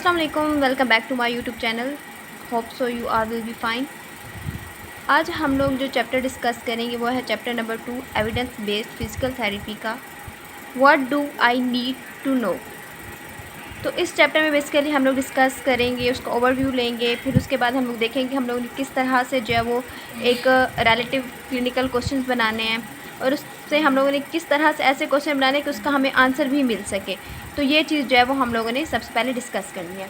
अस्सलाम वालेकुम, welcome back to my YouTube channel. Hope so you are will be fine. आज हम लोग जो चैप्टर डिस्कस करेंगे वो है chapter number 2, evidence based physical therapy का what do I need to know. तो इस चैप्टर में बेसिकली हम लोग डिस्कस करेंगे, उसका ओवरव्यू लेंगे, फिर उसके बाद हम लोग देखेंगे हम लोग किस तरह से जो है वो एक रिलेटिव क्लिनिकल क्वेश्चंस बनाने हैं और उससे हम लोगों ने किस तरह से ऐसे क्वेश्चन बनाने कि उसका हमें आंसर भी मिल सके। तो ये चीज़ जो है वो हम लोगों ने सबसे पहले डिस्कस करनी है।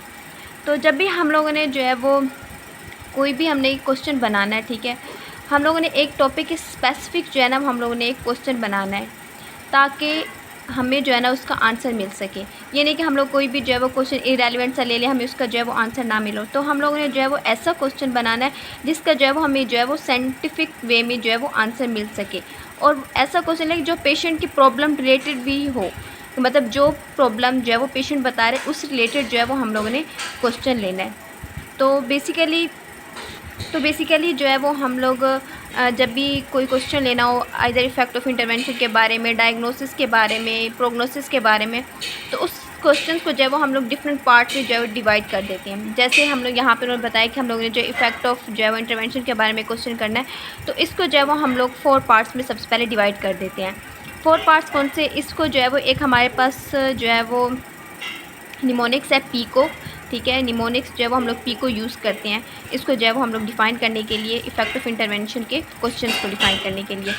तो जब भी हम लोगों ने जो है वो कोई भी हमने एक क्वेश्चन बनाना है, ठीक है, हम लोगों ने एक टॉपिक स्पेसिफिक जो है ना हम लोगों ने एक क्वेश्चन बनाना है ताकि हमें जो है ना उसका आंसर मिल सके। ये नहीं कि हम लोग कोई भी जो है वो क्वेश्चन इरेलीवेंट सा ले लें, हमें उसका जो है वो आंसर ना मिलो। तो हम लोगों ने जो है वो ऐसा क्वेश्चन बनाना है जिसका जो है वो हमें जो है वो साइंटिफिक वे में जो है वो आंसर मिल सके, और ऐसा क्वेश्चन है जो पेशेंट की प्रॉब्लम रिलेटेड भी हो, मतलब जो प्रॉब्लम जो है वो पेशेंट बता रहे उस रिलेटेड जो है वो हम लोगों ने क्वेश्चन लेना है। तो बेसिकली जो है वो हम लोग जब भी कोई क्वेश्चन लेना हो, आइदर इफ़ेक्ट ऑफ इंटरवेंशन के बारे में, डायग्नोसिस के बारे में, प्रोग्नोसिस के बारे में, तो उस क्वेश्चन को जो है वो हम लोग डिफरेंट पार्ट में जो है वो डिवाइड कर देते हैं। जैसे हम लोग यहाँ पे उन्होंने बताया कि हम लोगों ने जो इफ़ेक्ट ऑफ जो है वो इंटरवेंशन के बारे में क्वेश्चन करना है, तो इसको जो है वो हम लोग 4 पार्ट्स में सबसे पहले डिवाइड कर देते हैं। 4 पार्ट्स कौन से? इसको जो है वो एक हमारे पास जो है वो निमोनिक्स है, पी को, ठीक है, निमोनिक्स जो है वो हम लोग पी को यूज़ करते हैं इसको जो है वो हम लोग डिफ़ाइन करने के लिए, इफ़ेक्ट ऑफ इंटरवेंशन के क्वेश्चंस को डिफ़ाइन करने के लिए।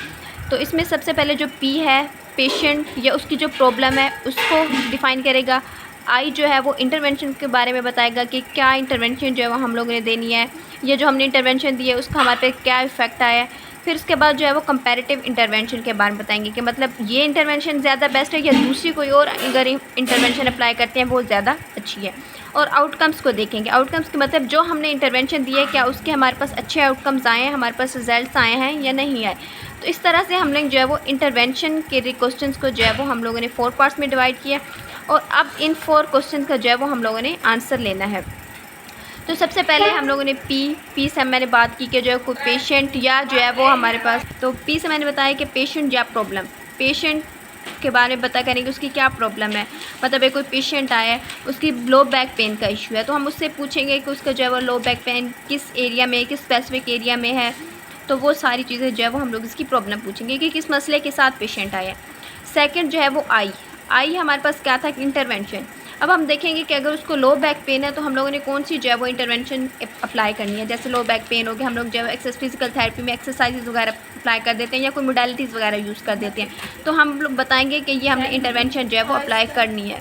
तो इसमें सबसे पहले जो पी है, पेशेंट या उसकी जो प्रॉब्लम है उसको डिफ़ाइन करेगा। आई जो है वो इंटरवेंशन के बारे में बताएगा कि क्या इंटरवेंशन जो है वो हम लोगों ने देनी है, या जो हमने इंटरवेंशन दी है उसका हमारे पे क्या इफ़ेक्ट आया है। फिर उसके बाद जो है वो कंपैरेटिव इंटरवेंशन के बारे में बताएंगे कि मतलब ये इंटरवेंशन ज़्यादा बेस्ट है या दूसरी कोई और अगर इंटरवेंशन अप्लाई करते हैं वो ज़्यादा अच्छी है। और आउटकम्स को देखेंगे। आउटकम्स के मतलब जो हमने इंटरवेंशन दी है क्या उसके हमारे पास अच्छे आउटकम्स आए हैं, हमारे पास रिजल्ट्स आए हैं या नहीं आए। तो इस तरह से हम लोग जो है वो इंटरवेंशन के क्वेश्चंस को जो है वो हम लोगों ने 4 पार्ट्स में डिवाइड किया, और अब इन 4 क्वेश्चन का जो है वो हम लोगों ने आंसर लेना है। तो सबसे पहले हम लोगों ने पी से मैंने बात की कि जो है कोई पेशेंट या जो है वो हमारे पास, तो पी से मैंने बताया कि पेशेंट या प्रॉब्लम, पेशेंट के बारे में पता करेंगे उसकी क्या प्रॉब्लम है। मतलब एक कोई पेशेंट आया है, उसकी लो बैक पेन का इशू है, तो हम उससे पूछेंगे कि उसका जो है वो लो बैक पेन किस एरिया में, किस स्पेसिफिक एरिया में है। तो वो सारी चीज़ें जो है वो हम लोग इसकी प्रॉब्लम पूछेंगे कि किस मसले के साथ पेशेंट आया है। सेकेंड जो है वो आई हमारे पास क्या था, इंटरवेंशन। अब हम देखेंगे कि अगर उसको लो बैक पेन है तो हम लोगों ने कौन सी जो है वो इंटरवेंशन अप्लाई करनी है। जैसे लो बैक पेन हो गया, हम लोग जो है एक्सेस फिजिकल थेरेपी में एक्सरसाइजेज वगैरह अप्लाई कर देते हैं या कोई मोडालिटीज़ वगैरह यूज़ कर देते हैं। तो हम लोग बताएंगे कि ये हमने इंटरवेंशन जो है वो अप्लाई करनी है।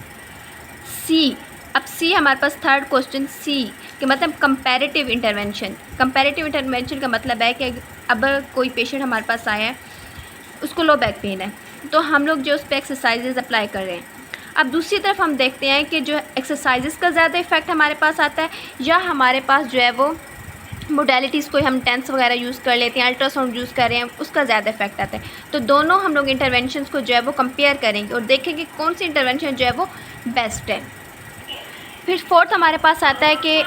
अब सी हमारे पास थर्ड क्वेश्चन, सी कि मतलब कंपैरेटिव इंटरवेंशन। कंपैरेटिव इंटरवेंशन का मतलब है कि अब कोई पेशेंट हमारे पास आया है, उसको लो बैक पेन है, तो हम लोग जो उस पर एक्सरसाइजेज अप्लाई कर रहे हैं। अब दूसरी तरफ हम देखते हैं कि जो एक्सरसाइजेस का ज़्यादा इफेक्ट हमारे पास आता है या हमारे पास जो है वो मोडालिटीज़ कोई हम टेंस वगैरह यूज़ कर लेते हैं, अल्ट्रासाउंड यूज़ कर रहे हैं, उसका ज़्यादा इफेक्ट आता है। तो दोनों हम लोग इंटरवेंशंस को जो है वो कंपेयर करेंगे और देखेंगे कौन सी इंटरवेंशन जो है वो बेस्ट है। फिर फोर्थ हमारे पास आता है कि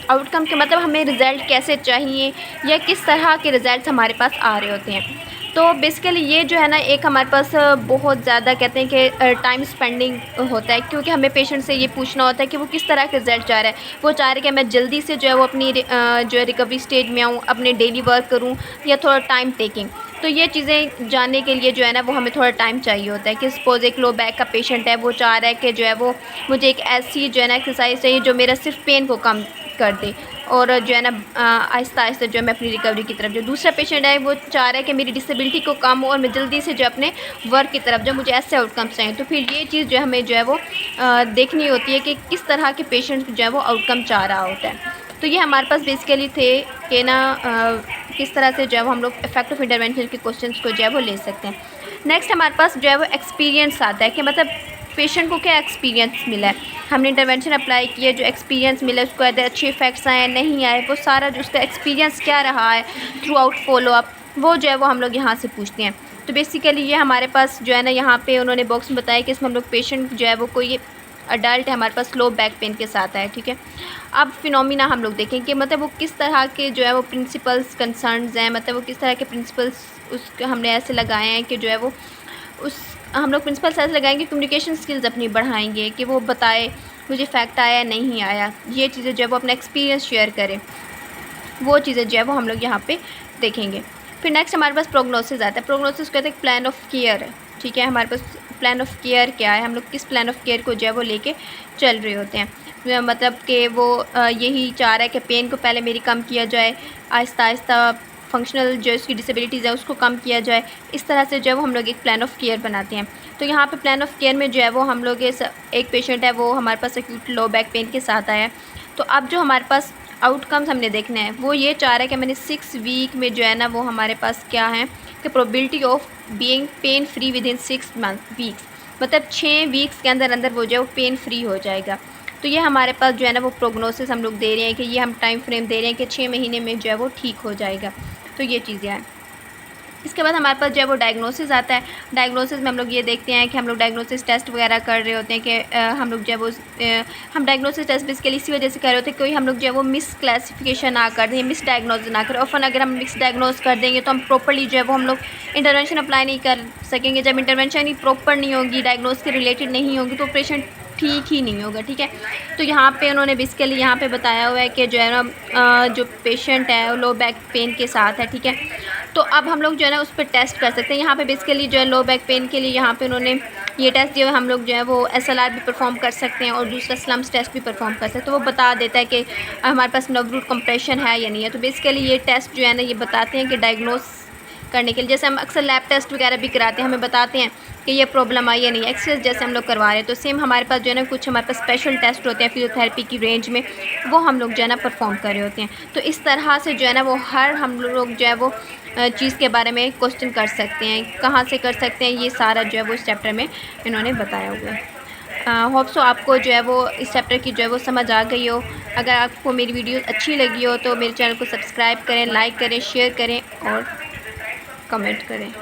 आउटकम के मतलब हमें रिज़ल्ट कैसे चाहिए या किस तरह के रिज़ल्ट हमारे पास आ रहे होते हैं। तो बेसिकली ये जो है ना एक हमारे पास बहुत ज़्यादा कहते हैं कि टाइम स्पेंडिंग होता है, क्योंकि हमें पेशेंट से ये पूछना होता है कि वो किस तरह के रिज़ल्ट चाह रहा है। वो चाह रहे कि मैं जल्दी से जो है वो अपनी जो है रिकवरी स्टेज में आऊँ, अपने डेली वर्क करूँ, या थोड़ा टाइम टेकिंग। तो ये चीज़ें जानने के लिए जो है ना वो हमें थोड़ा टाइम चाहिए होता है कि सपोज़ एक लो बैक का पेशेंट है, वो चाह रहा है कि जो है वो मुझे एक ऐसी जो है ना एक्सरसाइज चाहिए जो मेरा सिर्फ पेन को कम कर दे, और जो है ना आहिस्ता आहिस्ता जो है मैं अपनी रिकवरी की तरफ। जो दूसरा पेशेंट है वो चाह रहा है कि मेरी डिसेबिलिटी को कम हो और मैं जल्दी से जो अपने वर्क की तरफ, जो मुझे ऐसे आउटकम्स चाहिए। तो फिर ये चीज़ जो हमें जो है वो देखनी होती है कि किस तरह के पेशेंट जो है वो आउटकम चाह रहा होता है। तो ये हमारे पास बेसिकली थे कि ना किस तरह से जो है वो हम लोग इफेक्ट ऑफ इंटरवेंशन के क्वेश्चंस को जो है वो ले सकते हैं। नेक्स्ट हमारे पास जो है वो एक्सपीरियंस आता है कि मतलब पेशेंट को क्या एक्सपीरियंस मिला है, हमने इंटरवेंशन अप्लाई किया, जो एक्सपीरियंस मिला उसको अदर अच्छे इफेक्ट्स आए नहीं आए, वो सारा जो उसका एक्सपीरियंस क्या रहा है थ्रू आउट फॉलो अप, वो जो है वो हम लोग यहाँ से पूछते हैं। तो बेसिकली ये हमारे पास जो है ना यहाँ पे उन्होंने बॉक्स में बताया कि इसमें हम लोग पेशेंट जो है वो कोई अडल्ट है हमारे पास लो बैक पेन के साथ है, ठीक है। अब फिनोमिना हम लोग देखें कि मतलब वो किस तरह के जो है वो प्रिंसिपल्स कंसर्न्स हैं, मतलब वो किस तरह के प्रिंसिपल्स उसके हमने ऐसे लगाए हैं कि जो है वो उस हम लोग प्रिंसिपल्स ऐसे लगाएंगे, कम्युनिकेशन स्किल्स अपनी बढ़ाएंगे कि वो बताए मुझे इफ़ेक्ट आया नहीं आया, ये चीज़ें जो है वो अपना एक्सपीरियंस शेयर करें, वो चीज़ें जो है वो हम लोग यहाँ पे देखेंगे। फिर नेक्स्ट हमारे पास प्रोग्नोसिस आता है। प्रोग्नोसिस कहते हैं प्लान ऑफ केयर है, ठीक है। हमारे पास प्लान ऑफ केयर क्या है, हम लोग किस प्लान ऑफ केयर को जो है वो लेके चल रहे होते हैं। मतलब कि वो यही चाह रहा है कि पेन को पहले मेरी कम किया जाए, आहिस्ता आहिस्ता फंक्शनल जो इसकी डिसेबिलिटीज़ है उसको कम किया जाए, इस तरह से जो है वो हम लोग एक प्लान ऑफ केयर बनाते हैं। तो यहाँ पे प्लान ऑफ केयर में जो है वो हम लोग एक पेशेंट है वो हमारे पास एक्यूट लो बैक पेन के साथ आया है। तो अब जो हमारे पास आउटकम्स हमने देखने हैं, वो ये चाह रहा है कि मैंने 6 वीक में जो है ना वो हमारे पास क्या है कि probability of being pain free with in 6 weeks, मतलब 6 वीक्स के अंदर अंदर वो जो है वो पेन फ्री हो जाएगा। तो ये हमारे पास जो है ना वो प्रोग्नोसिस हम लोग दे रहे हैं कि ये हम टाइम फ्रेम दे रहे हैं कि 6 महीने में जो है वो ठीक हो जाएगा। तो ये चीज़ें हैं। इसके बाद हमारे पास जो है वो डायग्नोसिस आता है। डायग्नोसिस में हम लोग ये देखते हैं कि हम लोग डायग्नोसिस टेस्ट वगैरह कर रहे होते हैं कि हम लोग जो है वो हम डायग्नोसिस टेस्ट बेसिकली इसी वजह से कर रहे होते हैं कोई हम लोग जो है वो मिस क्लासिफिकेशन ना कर दें, मिस डायग्नोज ना करें। ऑफन अगर हम मिस डायग्नोज कर देंगे तो हम प्रॉपर्ली जो है वो हम लोग इंटरवेंशन अप्लाई नहीं कर सकेंगे। जब इंटरवेंशन ही प्रॉपर नहीं होगी, डायग्नोज के रिलेटेड नहीं होगी, तो पेशेंट ठीक ही नहीं होगा, ठीक है। तो यहाँ पे उन्होंने बेसिकली यहाँ पे बताया हुआ है कि जो है ना जो पेशेंट है वो लो बैक पेन के साथ है, ठीक है। तो अब हम लोग जो है ना उस पर टेस्ट कर सकते हैं। यहाँ पे बेसिकली जो है लो बैक पेन के लिए यहाँ पे उन्होंने ये टेस्ट जो है हम लोग जो है वो SLR भी परफॉर्म कर सकते हैं और दूसरा स्लम्स टेस्ट भी परफॉर्म कर सकते हैं। तो वो बता देता है कि हमारे पास नर्व रूट कंप्रेशन है या नहीं है। तो बेसिकली ये टेस्ट जो है ना ये बताते हैं कि डायग्नोस करने के लिए, जैसे हम अक्सर लैब टेस्ट वगैरह भी कराते हैं, हमें बताते हैं कि ये प्रॉब्लम आई या नहीं, एक्सरसाइज जैसे हम लोग करवा रहे हैं। तो सेम हमारे पास जो है ना कुछ हमारे पास स्पेशल टेस्ट होते हैं फिजियोथेरेपी की रेंज में, वो हम लोग जो है ना परफॉर्म कर रहे होते हैं। तो इस तरह से जो है ना वो हर हम लोग जो है वो चीज़ के बारे में क्वेश्चन कर सकते हैं, कहाँ से कर सकते हैं, ये सारा जो है वो इस चैप्टर में इन्होंने बताया हुआ है। होप सो आपको जो है वो इस चैप्टर की जो है वो समझ आ गई हो। अगर आपको मेरी वीडियो अच्छी लगी हो तो मेरे चैनल को सब्सक्राइब करें, लाइक करें, शेयर करें और कमेंट करें।